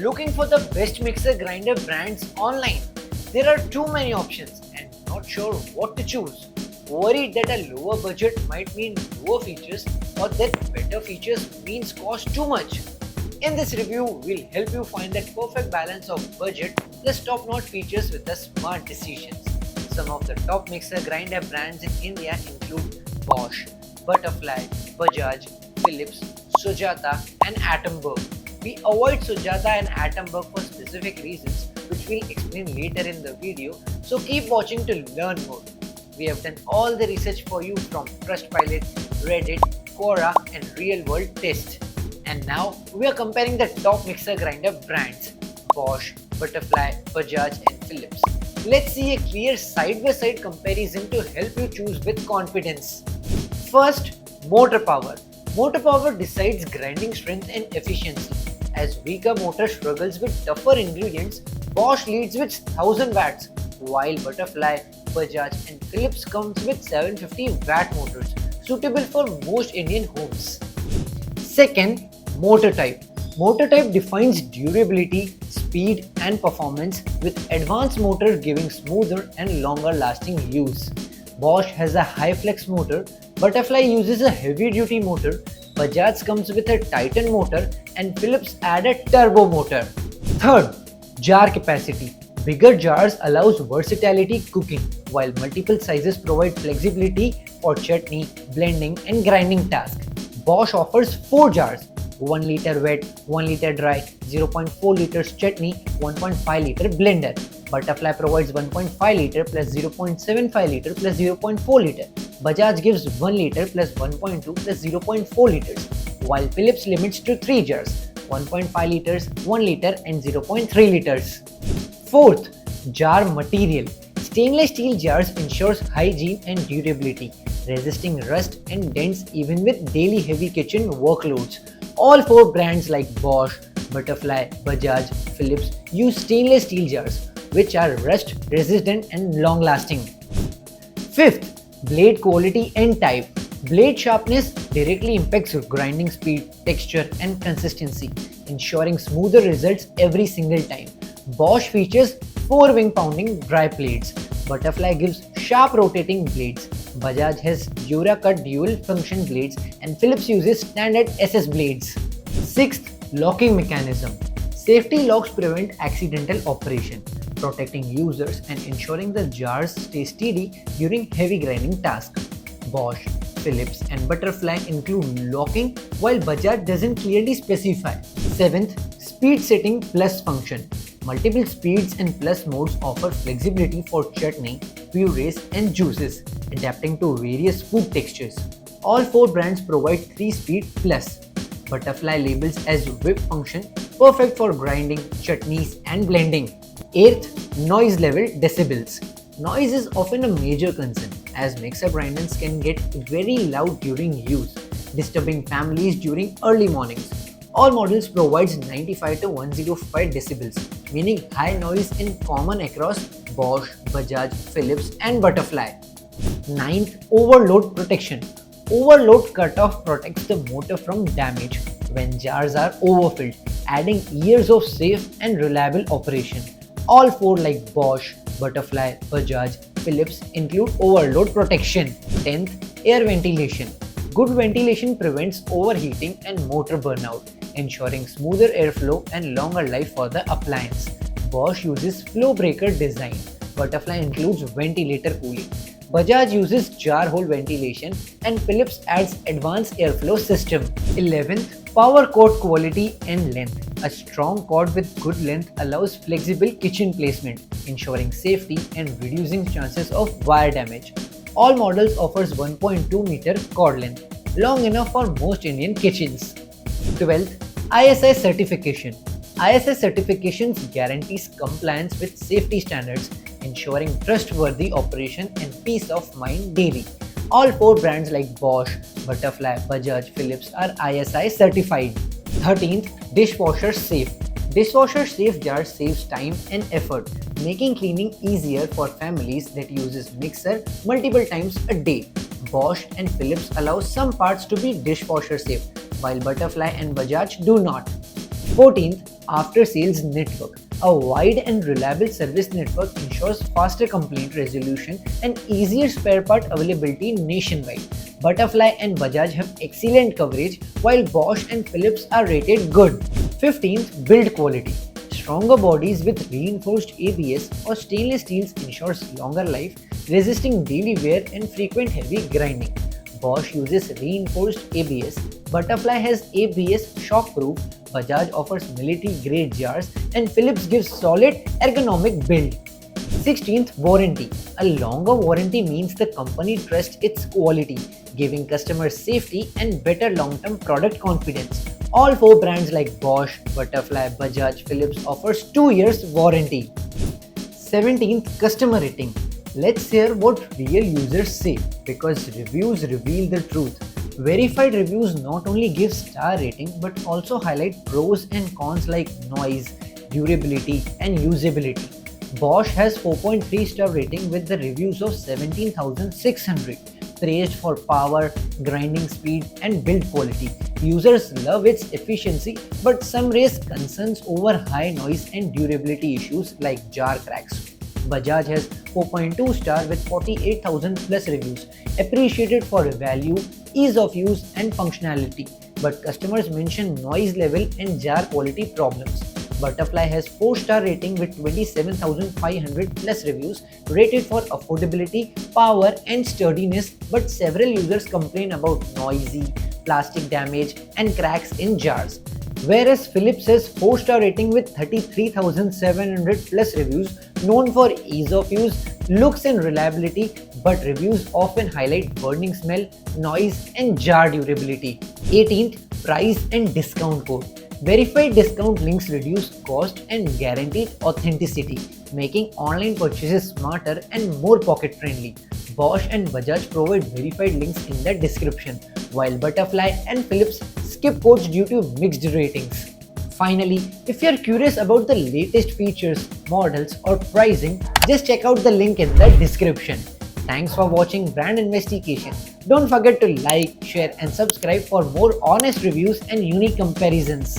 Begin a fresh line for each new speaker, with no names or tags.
Looking for the best mixer grinder brands online? There are too many options and not sure what to choose. Worried that a lower budget might mean lower features or that better features means cost too much? In this review, we'll help you find that perfect balance of budget plus top-notch features with the smart decisions. Some of the top mixer grinder brands in India include Bosch, Butterfly, Bajaj, Philips, Sujata and Atomberg. We avoid Sujata and Atomberg for specific reasons which we'll explain later in the video, so keep watching to learn more. We have done all the research for you from Trustpilot, Reddit, Quora and real-world tests. And now we are comparing the top mixer grinder brands Bosch, Butterfly, Bajaj and Philips. Let's see a clear side-by-side comparison to help you choose with confidence. First, motor power. Motor power decides grinding strength and efficiency. As weaker motor struggles with tougher ingredients, Bosch leads with 1000 watts, while Butterfly, Bajaj and Philips comes with 750 watt motors, suitable for most Indian homes. Second, motor type. Motor type defines durability, speed and performance, with advanced motors giving smoother and longer lasting use. Bosch has a high flex motor, Butterfly uses a heavy duty motor, Bajaj comes with a Titan motor and Philips add a turbo motor. Third, jar capacity. Bigger jars allows versatility cooking, while multiple sizes provide flexibility for chutney, blending and grinding tasks. Bosch offers 4 jars, 1 liter wet, 1 liter dry, 0.4 liters chutney, 1.5 liter blender. Butterfly provides 1.5 liter plus 0.75 liter plus 0.4 liter. Bajaj gives 1 liter plus 1.2 plus 0.4 liters, while Philips limits to 3 jars, 1.5 liters, 1 liter and 0.3 liters. Fourth, jar material. Stainless steel jars ensures hygiene and durability, resisting rust and dents even with daily heavy kitchen workloads. All 4 brands like Bosch, Butterfly, Bajaj, Philips use stainless steel jars, which are rust resistant and long lasting. Fifth, blade quality and type. Blade sharpness directly impacts grinding speed, texture and consistency, ensuring smoother results every single time. Bosch features 4 wing pounding dry blades. Butterfly gives sharp rotating blades. Bajaj has DuraCut dual function blades and Philips uses standard SS blades. Sixth, locking mechanism. Safety locks prevent accidental operation, protecting users and ensuring the jars stay steady during heavy grinding tasks. Bosch, Philips and Butterfly include locking, while Bajaj doesn't clearly specify. Seventh, speed setting plus function. Multiple speeds and plus modes offer flexibility for chutney, purees and juices, adapting to various food textures. All 4 brands provide 3-speed plus. Butterfly labels as whip function, perfect for grinding, chutneys and blending. 8th, noise level decibels. Noise is often a major concern, as mixer grinders can get very loud during use, disturbing families during early mornings. All models provides 95 to 105 decibels, meaning high noise is common across Bosch, Bajaj, Philips and Butterfly. 9th, overload protection. Overload cutoff protects the motor from damage when jars are overfilled, adding years of safe and reliable operation. All 4 like Bosch, Butterfly, Bajaj, Philips include overload protection. 10th, air ventilation. Good ventilation prevents overheating and motor burnout, ensuring smoother airflow and longer life for the appliance. Bosch uses flow breaker design. Butterfly includes ventilator cooling. Bajaj uses jar hole ventilation and Philips adds advanced airflow system. 11th, power cord quality and length. A strong cord with good length allows flexible kitchen placement, ensuring safety and reducing chances of wire damage. All models offers 1.2 meter cord length, long enough for most Indian kitchens. 12th, ISI certification. ISI certifications guarantees compliance with safety standards, ensuring trustworthy operation and peace of mind daily. All 4 brands like Bosch, Butterfly, Bajaj, Philips are ISI certified. 13th, dishwasher safe. Dishwasher safe jar saves time and effort, making cleaning easier for families that uses mixer multiple times a day. Bosch and Philips allow some parts to be dishwasher safe, while Butterfly and Bajaj do not. 14th, after sales network. A wide and reliable service network ensures faster complaint resolution and easier spare part availability nationwide. Butterfly and Bajaj have excellent coverage, while Bosch and Philips are rated good. 15th, build quality. Stronger bodies with reinforced ABS or stainless steels ensures longer life, resisting daily wear and frequent heavy grinding. Bosch uses reinforced ABS, Butterfly has ABS shockproof, Bajaj offers military-grade jars, and Philips gives solid ergonomic build. 16th, warranty. A longer warranty means the company trusts its quality, giving customers safety and better long-term product confidence. All four brands like Bosch, Butterfly, Bajaj, Philips offers 2 years warranty. 17th, customer rating. Let's hear what real users say because reviews reveal the truth. Verified reviews not only give star rating but also highlight pros and cons like noise, durability, and usability. Bosch has 4.3 star rating with the reviews of 17,600, praised for power, grinding speed, and build quality. Users love its efficiency, but some raise concerns over high noise and durability issues like jar cracks. Bajaj has 4.2 star with 48,000 plus reviews, appreciated for value, ease of use, and functionality. But customers mention noise level and jar quality problems. Butterfly has 4-star rating with 27,500 plus reviews, rated for affordability, power, and sturdiness, but several users complain about noisy, plastic damage, and cracks in jars. Whereas Philips has 4-star rating with 33,700 plus reviews, known for ease of use, looks and reliability, but reviews often highlight burning smell, noise, and jar durability. 18th, price and discount code. Verified discount links reduce cost and guaranteed authenticity, making online purchases smarter and more pocket-friendly. Bosch and Bajaj provide verified links in the description, while Butterfly and Philips skip codes due to mixed ratings. Finally, if you're curious about the latest features, models, or pricing, just check out the link in the description. Thanks for watching Brand Investigation. Don't forget to like, share, and subscribe for more honest reviews and unique comparisons.